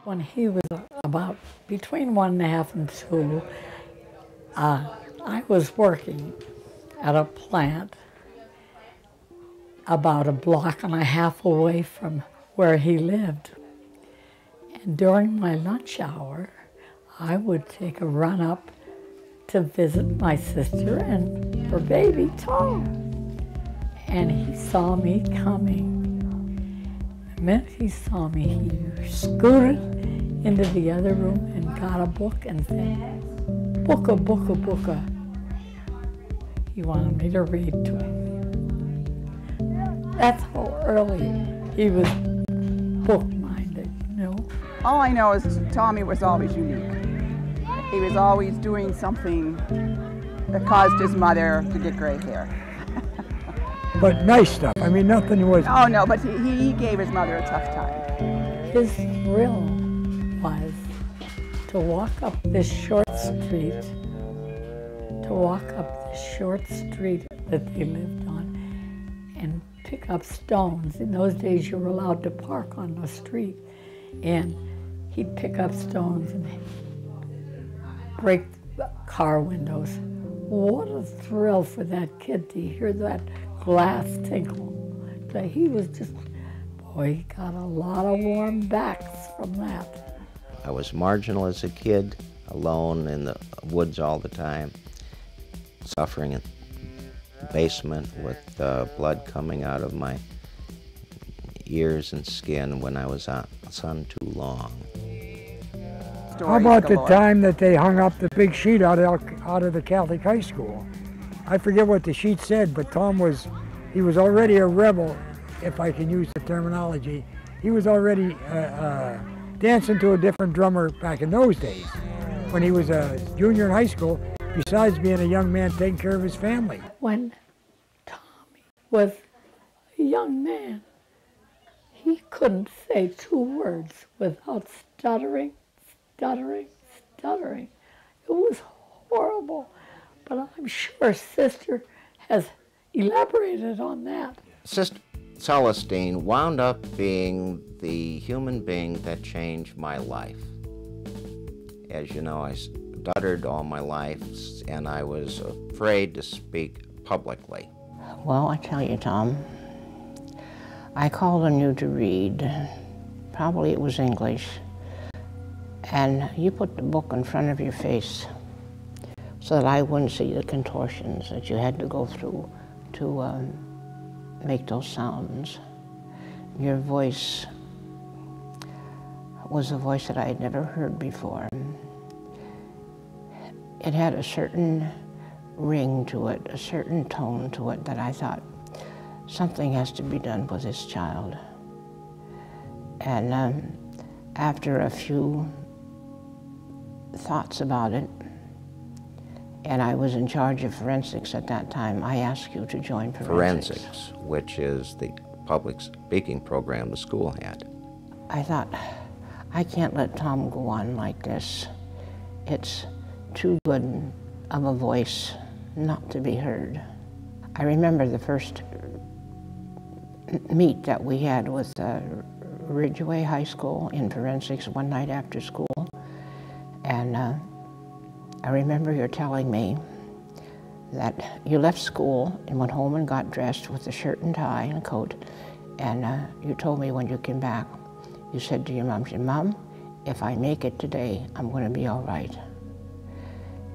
When he was about between 1.5 and 2, I was working at a plant about 1.5 blocks away from where he lived. And during my lunch hour, I would take a run up to visit my sister and her baby, Tom. And he saw me coming. The minute he saw me, he scooted into the other room and got a book and said, "Booka, booka, booka." He wanted me to read to him. That's how early he was book-minded, you know. All I know is Tommy was always unique. He was always doing something that caused his mother to get gray hair. But nice stuff. I mean, nothing was... Oh no, but he gave his mother a tough time. His thrill was to walk up this short street, that they lived on, and pick up stones. In those days, you were allowed to park on the street, and he'd pick up stones and break car windows. What a thrill for that kid to hear that glass tinkle. He was just, boy, he got a lot of warm backs from that. I was marginal as a kid, alone in the woods all the time, suffering in the basement with blood coming out of my ears and skin when I was on sun too long. How about the time that they hung up the big sheet out of the Catholic high school? I forget what the sheet said, but Tom was already a rebel, if I can use the terminology. He was already dancing to a different drummer back in those days, when he was a junior in high school, besides being a young man taking care of his family. When Tommy was a young man, he couldn't say 2 words without stuttering. It was horrible, but I'm sure Sister has elaborated on that. Sister Celestine wound up being the human being that changed my life. As you know, I stuttered all my life, and I was afraid to speak publicly. Well, I tell you, Tom, I called on you to read. Probably it was English. And you put the book in front of your face so that I wouldn't see the contortions that you had to go through to make those sounds. Your voice was a voice that I had never heard before. It had a certain ring to it, a certain tone to it that I thought, something has to be done with this child. And after a few thoughts about it, and I was in charge of forensics at that time, I asked you to join forensics. Forensics, which is the public speaking program the school had. I thought, I can't let Tom go on like this. It's too good of a voice not to be heard. I remember the first meet that we had with Ridgeway High School in forensics one night after school. And I remember you telling me that you left school and went home and got dressed with a shirt and tie and a coat. And you told me when you came back, you said to your mom, "Mom, if I make it today, I'm going to be all right."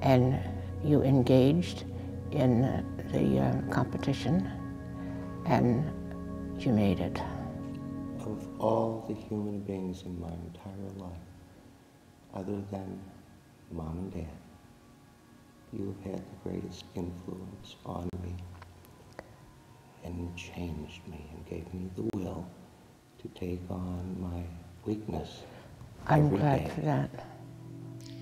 And you engaged in the competition, and you made it. Of all the human beings in my entire life, other than Mom and Dad, you have had the greatest influence on me and changed me and gave me the will to take on my weakness I'm every glad day. for that.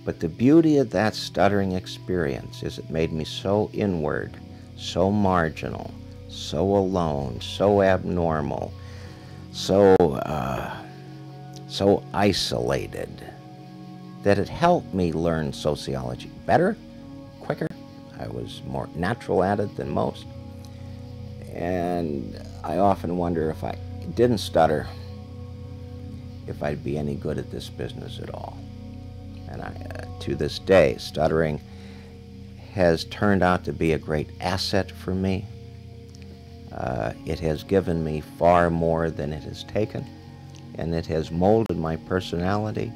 But the beauty of that stuttering experience is it made me so inward, so marginal, so alone, so abnormal, so isolated, that it helped me learn sociology better, quicker. I was more natural at it than most. And I often wonder if I didn't stutter, if I'd be any good at this business at all. And to this day, stuttering has turned out to be a great asset for me. It has given me far more than it has taken, and it has molded my personality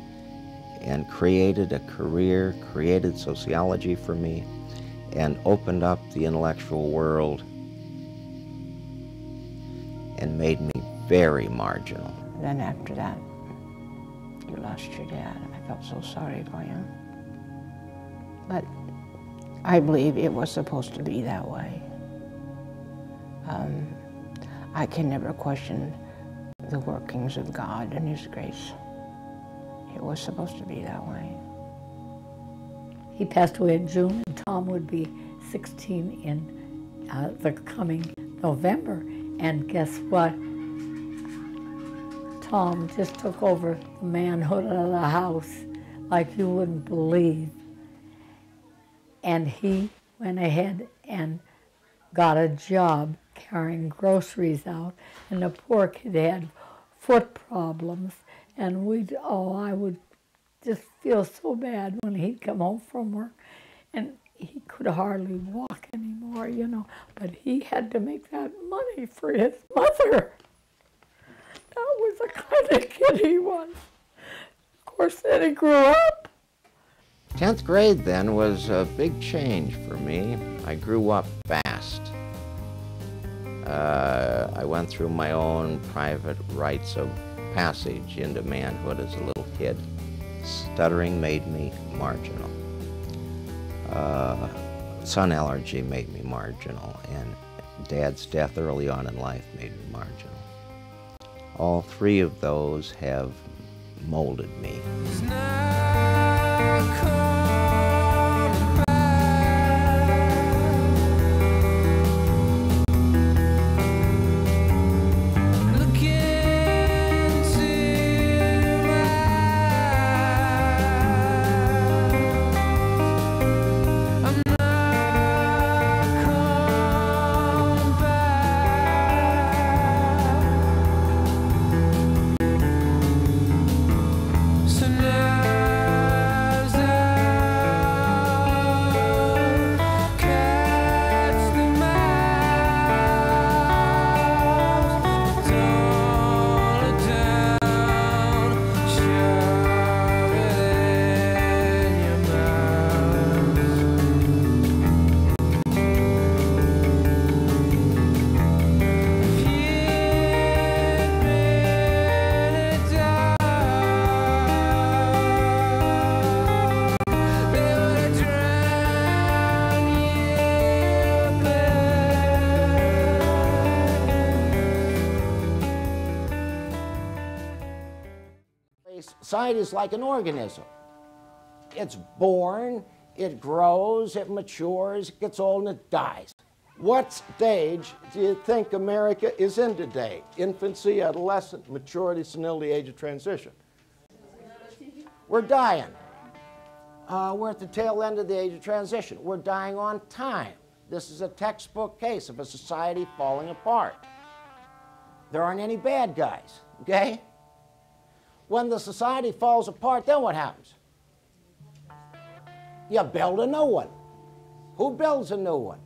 and created a career, created sociology for me, and opened up the intellectual world and made me very marginal. Then after that, you lost your dad. I felt so sorry for you. But I believe it was supposed to be that way. I can never question the workings of God and His grace. It was supposed to be that way. He passed away in June, and Tom would be 16 in the coming November. And guess what? Tom just took over the manhood of the house like you wouldn't believe. And he went ahead and got a job carrying groceries out, and the poor kid had foot problems, and I would just feel so bad when he'd come home from work, and he could hardly walk anymore, you know, but he had to make that money for his mother. That was the kind of kid he was. Of course, then he grew up. 10th grade then was a big change for me. I grew up fast. I went through my own private rites of passage into manhood as a little kid. Stuttering made me marginal. Sun allergy made me marginal, and Dad's death early on in life made me marginal. All three of those have molded me. Society is like an organism. It's born, it grows, it matures, it gets old, and it dies. What stage do you think America is in today? Infancy, adolescent, maturity, senility, age of transition. We're dying. We're at the tail end of the age of transition. We're dying on time. This is a textbook case of a society falling apart. There aren't any bad guys, okay? When the society falls apart, then what happens? You build a new one. Who builds a new one?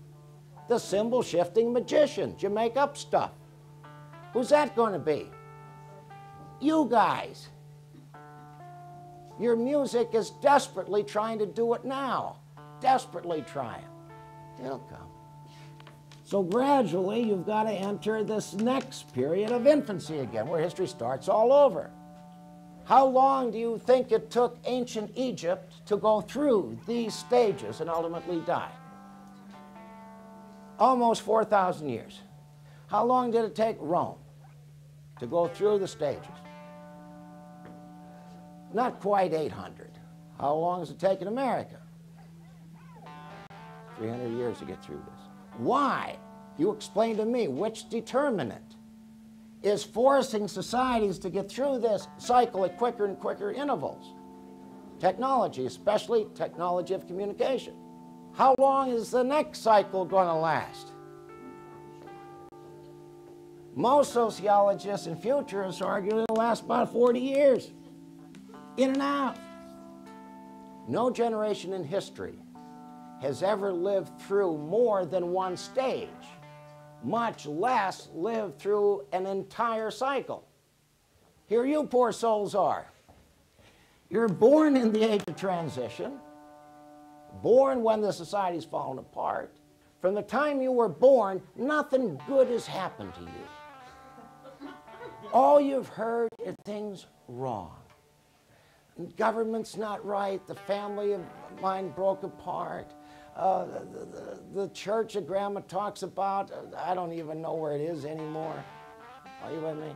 The symbol-shifting magicians. You make up stuff. Who's that going to be? You guys. Your music is desperately trying to do it now. Desperately trying. It'll come. So gradually, you've got to enter this next period of infancy again, where history starts all over. How long do you think it took ancient Egypt to go through these stages and ultimately die? Almost 4,000 years. How long did it take Rome to go through the stages? Not quite 800. How long has it taken America? 300 years to get through this. Why? You explain to me which determinant is forcing societies to get through this cycle at quicker and quicker intervals. Technology, especially technology of communication. How long is the next cycle going to last? Most sociologists and futurists argue it'll last about 40 years. In and out. No generation in history has ever lived through more than one stage, much less lived through an entire cycle. Here you poor souls are. You're born in the age of transition, born when the society's fallen apart. From the time you were born, nothing good has happened to you. All you've heard are things wrong. Government's not right, the family of mine broke apart, the church that Grandma talks about, I don't even know where it is anymore. Are you with me?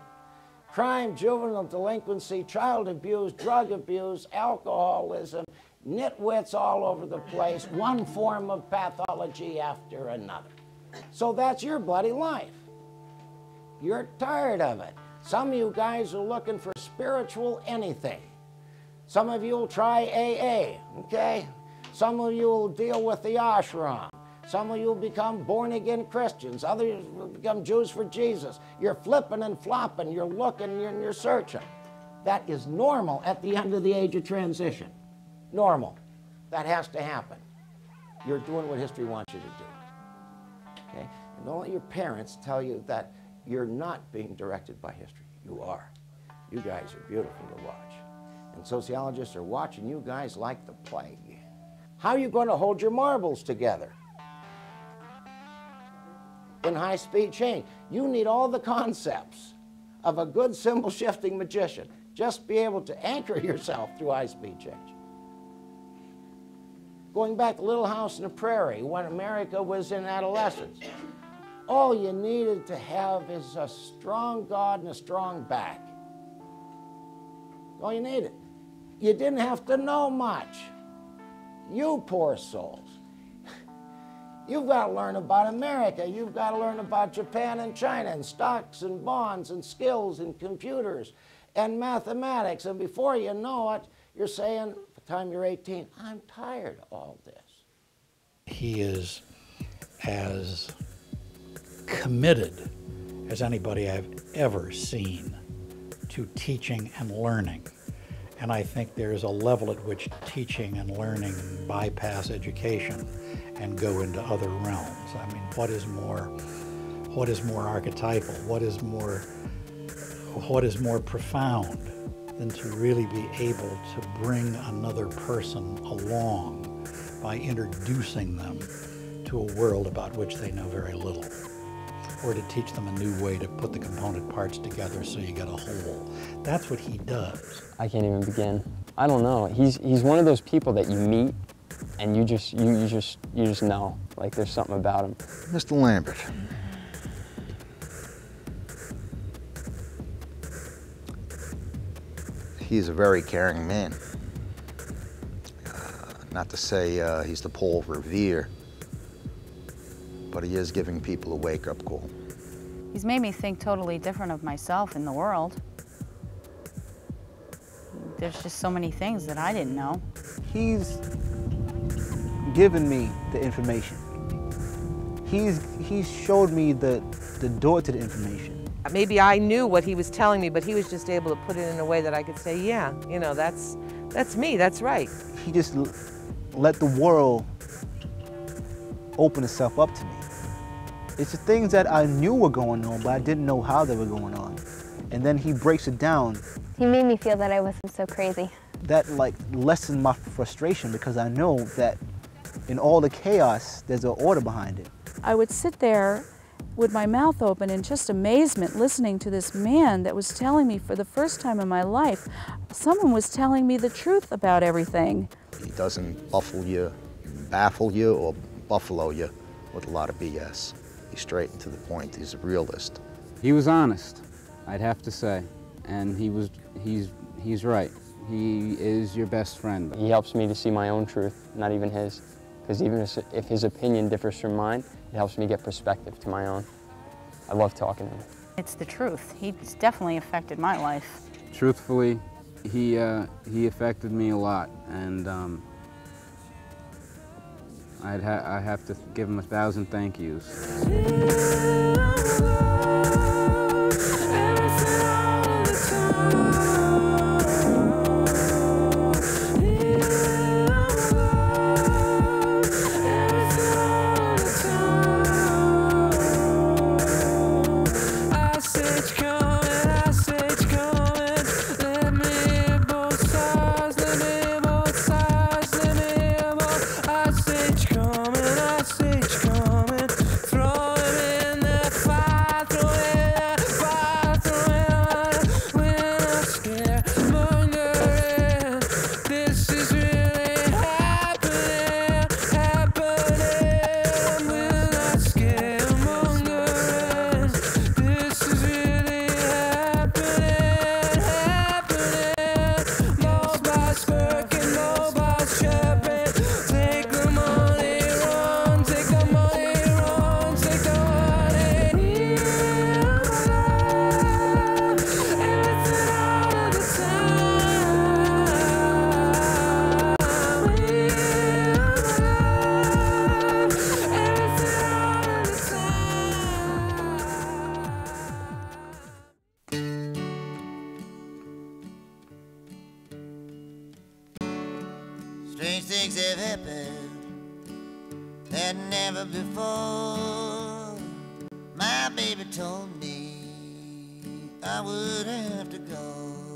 Crime, juvenile delinquency, child abuse, drug abuse, alcoholism, nitwits all over the place, one form of pathology after another. So that's your bloody life. You're tired of it. Some of you guys are looking for spiritual anything. Some of you will try AA, okay? Some of you will deal with the ashram. Some of you will become born-again Christians. Others will become Jews for Jesus. You're flipping and flopping. You're looking and you're searching. That is normal at the end of the age of transition. Normal. That has to happen. You're doing what history wants you to do. Okay? And don't let your parents tell you that you're not being directed by history. You are. You guys are beautiful to watch. And sociologists are watching you guys like the plague. How are you going to hold your marbles together in high-speed change? You need all the concepts of a good symbol-shifting magician. Just be able to anchor yourself through high-speed change. Going back to Little House on the Prairie, when America was in adolescence, all you needed to have is a strong God and a strong back. All you needed. You didn't have to know much. You poor souls. You've got to learn about America. You've got to learn about Japan and China and stocks and bonds and skills and computers and mathematics. And before you know it, you're saying, by the time you're 18, I'm tired of all this. He is as committed as anybody I've ever seen to teaching and learning. And I think there's a level at which teaching and learning bypass education and go into other realms. I mean, what is more archetypal? What is more profound than to really be able to bring another person along by introducing them to a world about which they know very little, or to teach them a new way to put the component parts together so you get a whole. That's what he does. I can't even begin. I don't know. He's one of those people that you meet and you just know, like there's something about him. Mr. Lambert. He's a very caring man. Not to say he's the Paul Revere, but he is giving people a wake-up call. He's made me think totally different of myself in the world. There's just so many things that I didn't know. He's given me the information. He's showed me the door to the information. Maybe I knew what he was telling me, but he was just able to put it in a way that I could say, yeah, you know, that's me, that's right. He just let the world open itself up to me. It's the things that I knew were going on, but I didn't know how they were going on. And then he breaks it down. He made me feel that I wasn't so crazy. That like lessened my frustration because I know that in all the chaos, there's an order behind it. I would sit there with my mouth open in just amazement listening to this man that was telling me for the first time in my life, someone was telling me the truth about everything. He doesn't baffle you or buffalo you with a lot of BS. He's straight and to the point. He's a realist. He was honest, I'd have to say, and he's right. He is your best friend. He helps me to see my own truth, not even his. Because even if his opinion differs from mine, it helps me get perspective to my own. I love talking to him. It's the truth. He's definitely affected my life. Truthfully, he affected me a lot, and I have to give him 1,000 thank yous. Strange things have happened that never before. My baby told me I would have to go.